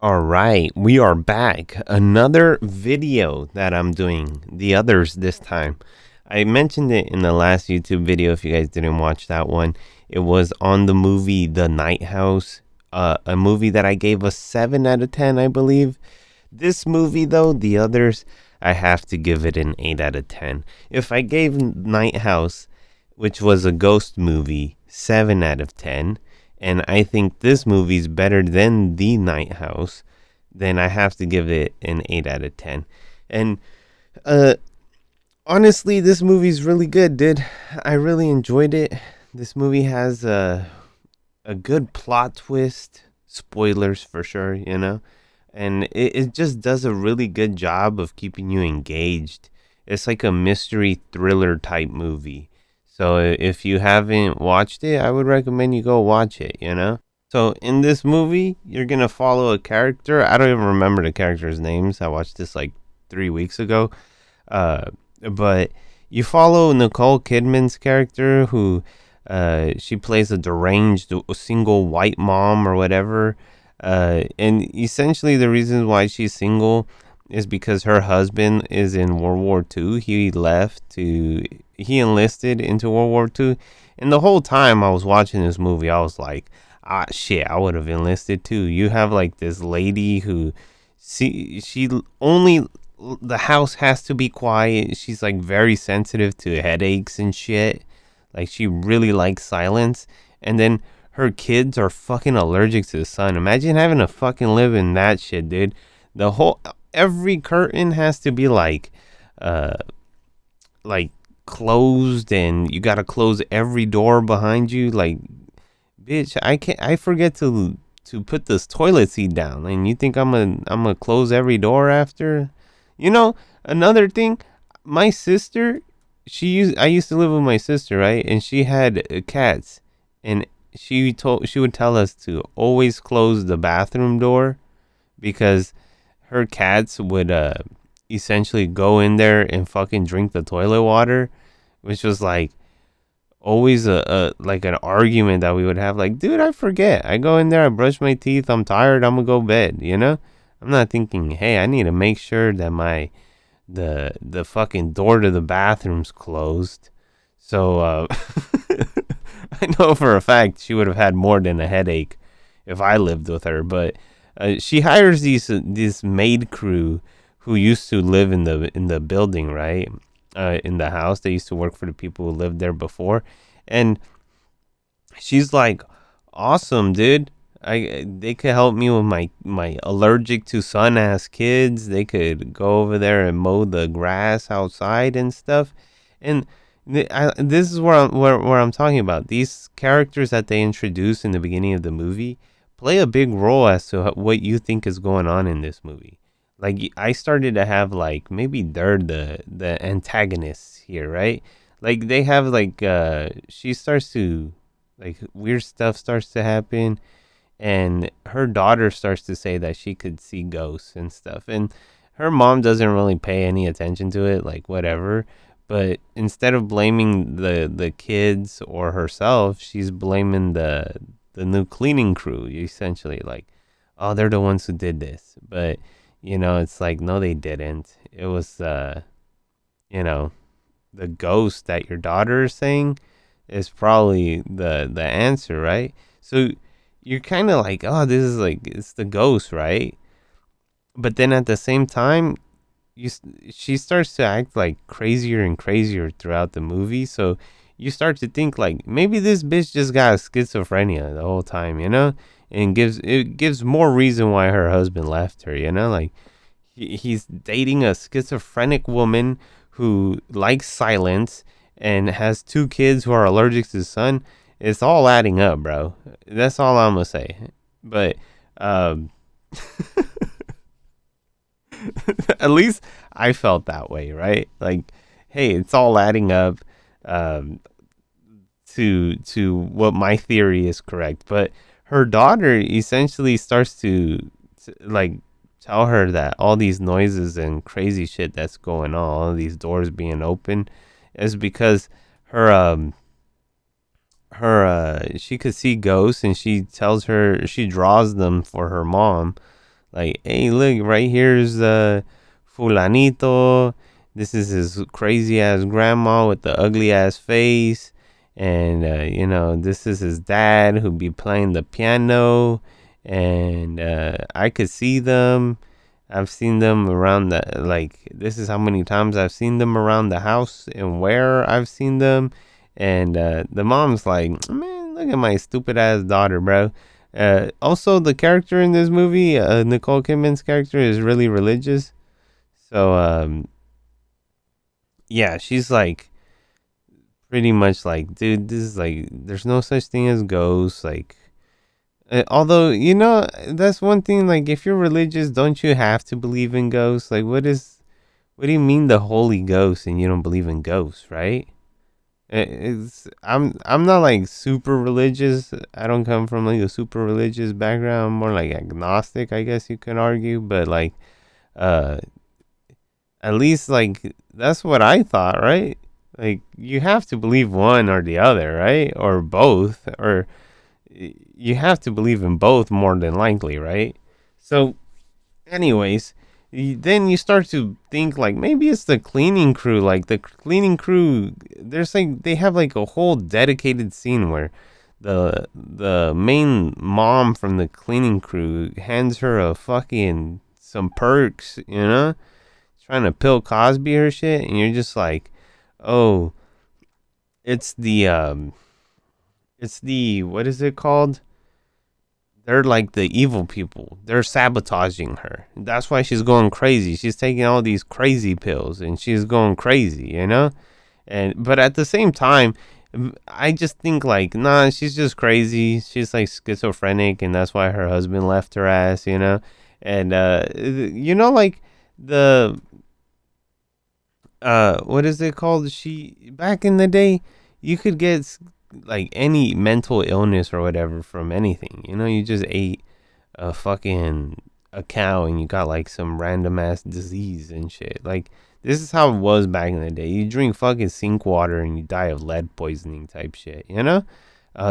All right, we are back. Another video that I'm doing, the others this time. I mentioned it in the last YouTube video. If you guys didn't watch that one, it was on the movie The Night House, a movie that I gave a 7 out of 10, I believe. This movie, though, the others, I have to give it an 8 out of 10. If I gave Night House, which was a ghost movie, 7 out of 10, and I think this movie's better than The Night House, then I have to give it an 8 out of 10. And uh honestly, this movie's really good, dude. I really enjoyed it. This movie has a good plot twist. Spoilers for sure, you know? And it just does a really good job of keeping you engaged. It's like a mystery thriller type movie. So if you haven't watched it, I would recommend you go watch it, you know? So in this movie, you're going to follow a character. I don't even remember the characters' names. I watched this like 3 weeks ago. But you follow Nicole Kidman's character who she plays a deranged single white mom or whatever. And essentially, the reason why she's single is because her husband is in World War II. He enlisted into World War II. And the whole time I was watching this movie, I was like, ah, shit, I would have enlisted too. You have like this lady who, she only, the house has to be quiet. She's like very sensitive to headaches and shit. Like she really likes silence. And then her kids are fucking allergic to the sun. Imagine having to fucking live in that shit, dude. The whole every curtain has to be uh like closed, and you gotta close every door behind you. Like, bitch, I forget to put this toilet seat down, and you think I'm gonna close every door after? You know, another thing, my sister, I used to live with my sister, right? And she had cats, and she would tell us to always close the bathroom door because her cats would essentially go in there and fucking drink the toilet water, which was like always a like an argument that we would have. Like, dude, I forget. I go in there, I brush my teeth, I'm tired, I'm gonna go bed, you know? I'm not thinking, hey, I need to make sure that the fucking door to the bathroom's closed. So I know for a fact she would have had more than a headache if I lived with her. But she hires this maid crew who used to live in the building, right? In the house, they used to work for the people who lived there before, and she's like, "Awesome, dude. They could help me with my allergic to sun ass kids. They could go over there and mow the grass outside and stuff." And this is where I'm talking about. These characters that they introduce in the beginning of the movie play a big role as to what you think is going on in this movie. Like I started to have like maybe they're the antagonists here, right? Like they have like she starts to, like, weird stuff starts to happen, and her daughter starts to say that she could see ghosts and stuff, and her mom doesn't really pay any attention to it, like whatever. But instead of blaming the kids or herself, she's blaming the new cleaning crew, essentially. Like, oh, they're the ones who did this. But it's like, no, they didn't. It was you know the ghost that your daughter is saying is probably the answer, right? So you're kind of like, oh, this is like, it's the ghost, right? But then at the same time, she starts to act like crazier and crazier throughout the movie. So you start to think like maybe this bitch just got schizophrenia the whole time, and gives more reason why her husband left her. Like he's dating a schizophrenic woman who likes silence and has two kids who are allergic to the sun. It's all adding up, bro. That's all I'm gonna say. But um, at least I felt that way, right? Like, hey, it's all adding up um, to what my theory is correct. But her daughter essentially starts to like tell her that all these noises and crazy shit that's going on, all these doors being open, is because her she could see ghosts, and she draws them for her mom, Like, hey, look, right here's Fulanito. This is his crazy ass grandma with the ugly ass face. And, this is his dad who'd be playing the piano. And I could see them. I've seen them around this is how many times I've seen them around the house and where I've seen them. And the mom's like, man, look at my stupid ass daughter, bro. Also, the character in this movie, Nicole Kidman's character, is really religious. So, yeah, she's like pretty much like, dude, this is like, there's no such thing as ghosts. Like, although, that's one thing. Like, if you're religious, don't you have to believe in ghosts? Like, what do you mean the Holy Ghost and you don't believe in ghosts, right? I'm not like super religious. I don't come from like a super religious background. I'm more like agnostic, I guess you could argue. But like, uh, at least like that's what I thought, right? Like you have to believe one or the other, right? Or both, or you have to believe in both more than likely, right? So, anyways, then you start to think like maybe it's the cleaning crew. Like the cleaning crew, there's like they have like a whole dedicated scene where the main mom from the cleaning crew hands her a fucking some perks, trying to Bill Cosby or shit, and you're just like, oh, it's the what is it called? They're like the evil people. They're sabotaging her. That's why she's going crazy. She's taking all these crazy pills and she's going crazy. And but at the same time, I just think like, nah, she's just crazy. She's like schizophrenic, and that's why her husband left her ass. And like the what is it called? She back in the day, you could get like any mental illness or whatever from anything. You just ate a cow and you got like some random ass disease and shit. Like this is how it was back in the day. You drink fucking sink water and you die of lead poisoning type shit.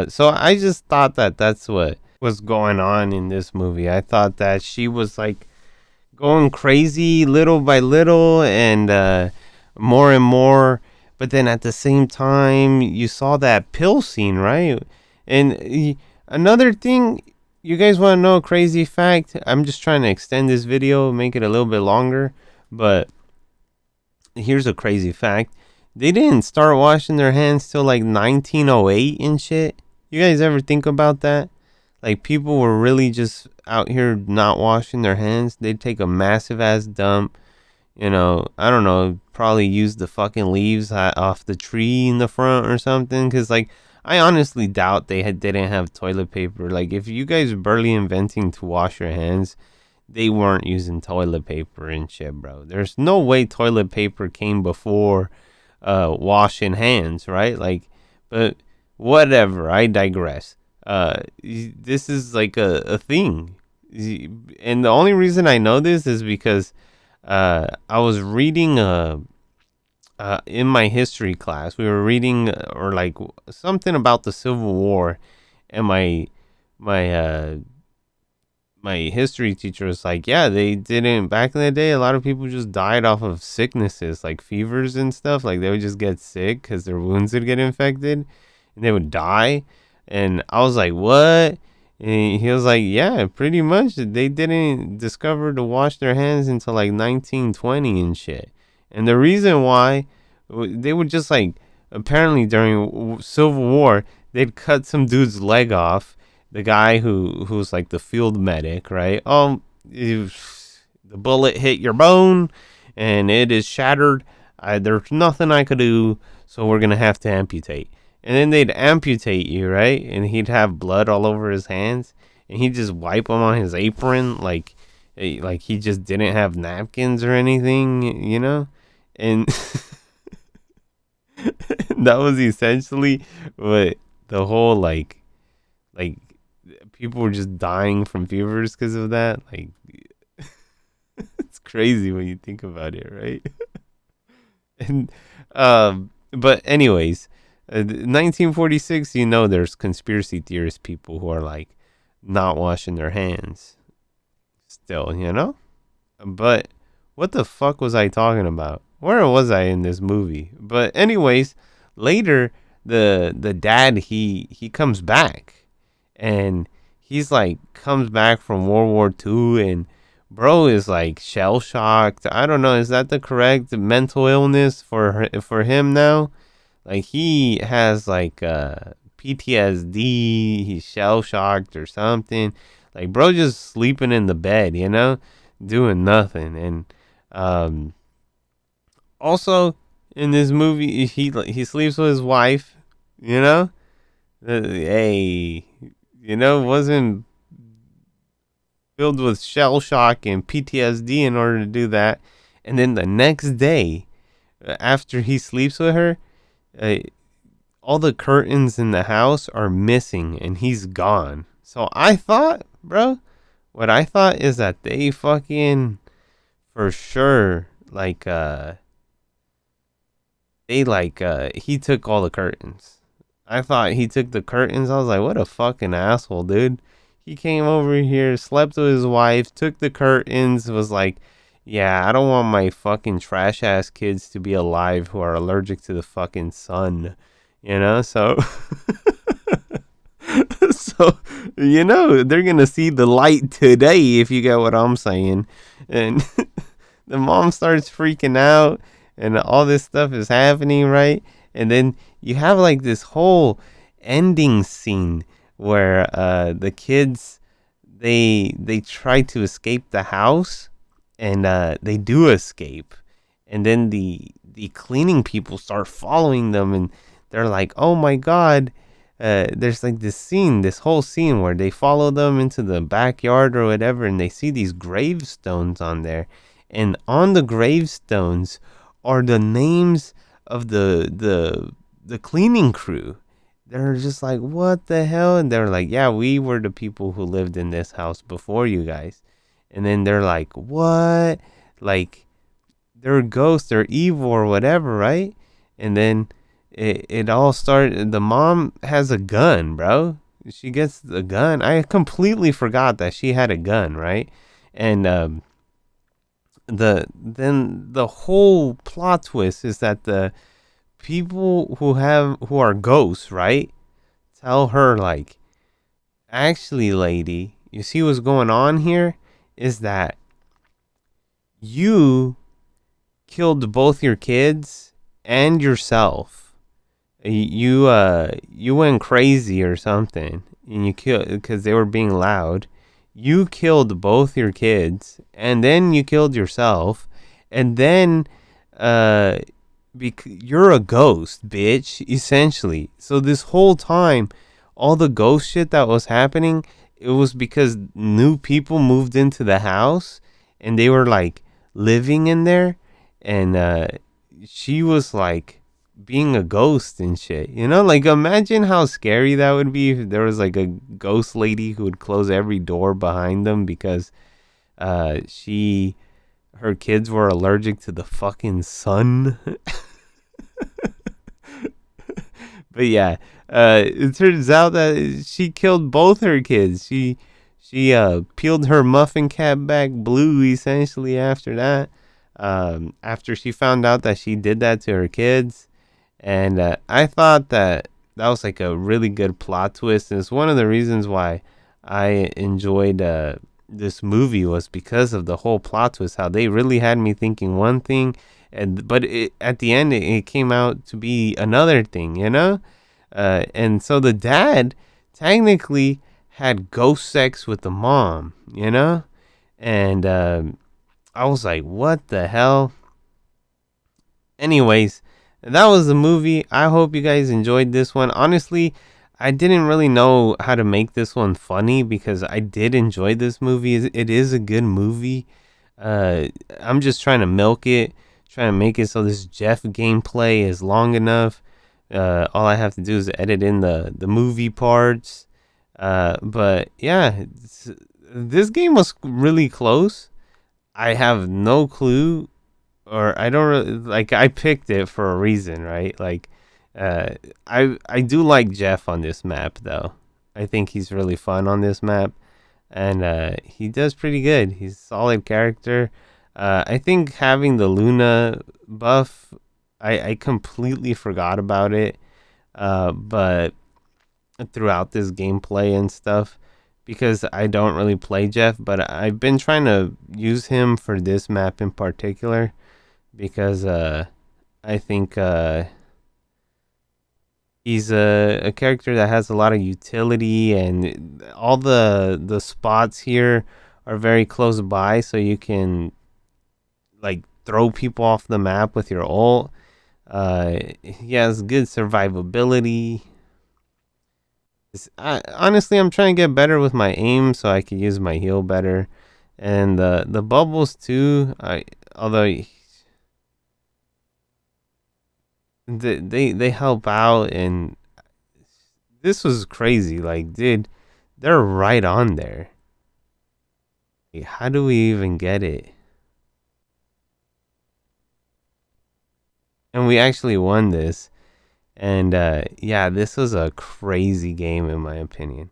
So I just thought that that's what was going on in this movie. I thought that she was like going crazy little by little and more and more. But then at the same time, you saw that pill scene, right? And another thing, you guys want to know a crazy fact? I'm just trying to extend this video, make it a little bit longer. But here's a crazy fact. They didn't start washing their hands till like 1908 and shit. You guys ever think about that? Like people were really just out here not washing their hands. They'd take a massive ass dump. I don't know, probably use the fucking leaves off the tree in the front or something. Because, like, I honestly doubt didn't have toilet paper. Like, if you guys barely inventing to wash your hands, they weren't using toilet paper and shit, bro. There's no way toilet paper came before washing hands, right? Like, but whatever, I digress. This is like a thing. And the only reason I know this is because I was reading in my history class. We were reading or like something about the Civil War, and my my history teacher was like, yeah, they didn't back in the day. A lot of people just died off of sicknesses like fevers and stuff. Like they would just get sick because their wounds would get infected, and they would die. And I was like, what? And he was like, yeah, pretty much. They didn't discover to wash their hands until like 1920 and shit. And the reason why, they would just like, apparently during Civil War, they'd cut some dude's leg off. The guy who's like the field medic, right? Oh, the bullet hit your bone and it is shattered. There's nothing I could do, so we're going to have to amputate. And then they'd amputate you, right? And he'd have blood all over his hands, and he'd just wipe them on his apron, like he just didn't have napkins or anything. And that was essentially what the whole like people were just dying from fevers because of that. Like it's crazy when you think about it, right? And but anyways. 1946, there's conspiracy theorist people who are like not washing their hands. still, you know? But what the fuck was I talking about? Where was I in this movie? But anyways, later the dad he comes back, and he's like comes back from World War II, and bro is like shell shocked. I don't know, is that the correct mental illness for him now? Like he has like PTSD, he's shell shocked or something. Like bro just sleeping in the bed, you know, doing nothing. And um also in this movie he sleeps with his wife, you know? Hey, you know, wasn't filled with shell shock and PTSD in order to do that. And then the next day, after he sleeps with her, uh, all the curtains in the house are missing and he's gone. So I thought, bro, what I thought is that they fucking for sure he took all the curtains. I thought he took the curtains. I was like, what a fucking asshole, dude. He came over here, slept with his wife, took the curtains, was like, yeah, I don't want my fucking trash ass kids to be alive who are allergic to the fucking sun. You know, so so you know, they're gonna see the light today if you get what I'm saying. And the mom starts freaking out and all this stuff is happening, right? And then you have like this whole ending scene where the kids they try to escape the house, and they do escape, and then the cleaning people start following them, and they're like, oh my god. There's like this whole scene where they follow them into the backyard or whatever, and they see these gravestones on there, and on the gravestones are the names of the cleaning crew. They're just like, what the hell? And they're like, yeah, we were the people who lived in this house before you guys. And then they're like, what? Like, they're ghosts, they're evil or whatever, right? And then it all started. The mom has a gun, bro. She gets the gun. I completely forgot that she had a gun, right? And the whole plot twist is that the people who are ghosts, right, tell her like, actually, lady, you see what's going on here is that you killed both your kids and yourself. You went crazy or something, and you killed because they were being loud. You killed both your kids, and then you killed yourself, and then you're a ghost, bitch, essentially. So this whole time, all the ghost shit that was happening, it was because new people moved into the house, and they were like living in there, and she was like being a ghost and shit, you know? Like, imagine how scary that would be if there was like a ghost lady who would close every door behind them because her kids were allergic to the fucking sun. But yeah, it turns out that she killed both her kids. She peeled her muffin cap back blue essentially after that. After she found out that she did that to her kids. And I thought that was like a really good plot twist. And it's one of the reasons why I enjoyed this movie was because of the whole plot twist. How they really had me thinking one thing, but at the end it came out to be another thing, you know? And so the dad technically had ghost sex with the mom, you know? And I was like, what the hell? Anyways, that was the movie. I hope you guys enjoyed this one. Honestly, I didn't really know how to make this one funny because I did enjoy this movie. It is a good movie. I'm just trying to milk it, trying to make it so this Jeff gameplay is long enough. All I have to do is edit in the movie parts. But yeah, this game was really close. I have no clue, or I don't really, like, I picked it for a reason, right? Like, I do like Jeff on this map though. I think he's really fun on this map. and he does pretty good. He's a solid character. I think having the Luna buff, I completely forgot about it. But throughout this gameplay and stuff, because I don't really play Jeff, but I've been trying to use him for this map in particular because I think he's a character that has a lot of utility, and all the spots here are very close by, so you can like throw people off the map with your ult. He has good survivability. Honestly, I'm trying to get better with my aim so I can use my heal better, and the bubbles too. Although they help out, and this was crazy. Like, dude, they're right on there. How do we even get it? And we actually won this. And yeah, this was a crazy game in my opinion.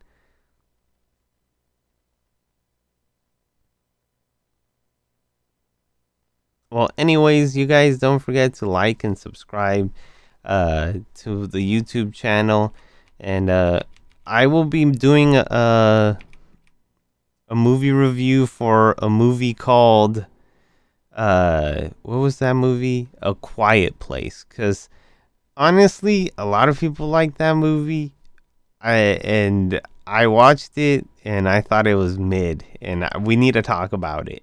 Well, anyways, you guys don't forget to like and subscribe to the YouTube channel, and I will be doing a movie review for a movie called what was that movie? A Quiet Place, cuz honestly, a lot of people like that movie. And I watched it and I thought it was mid, and we need to talk about it.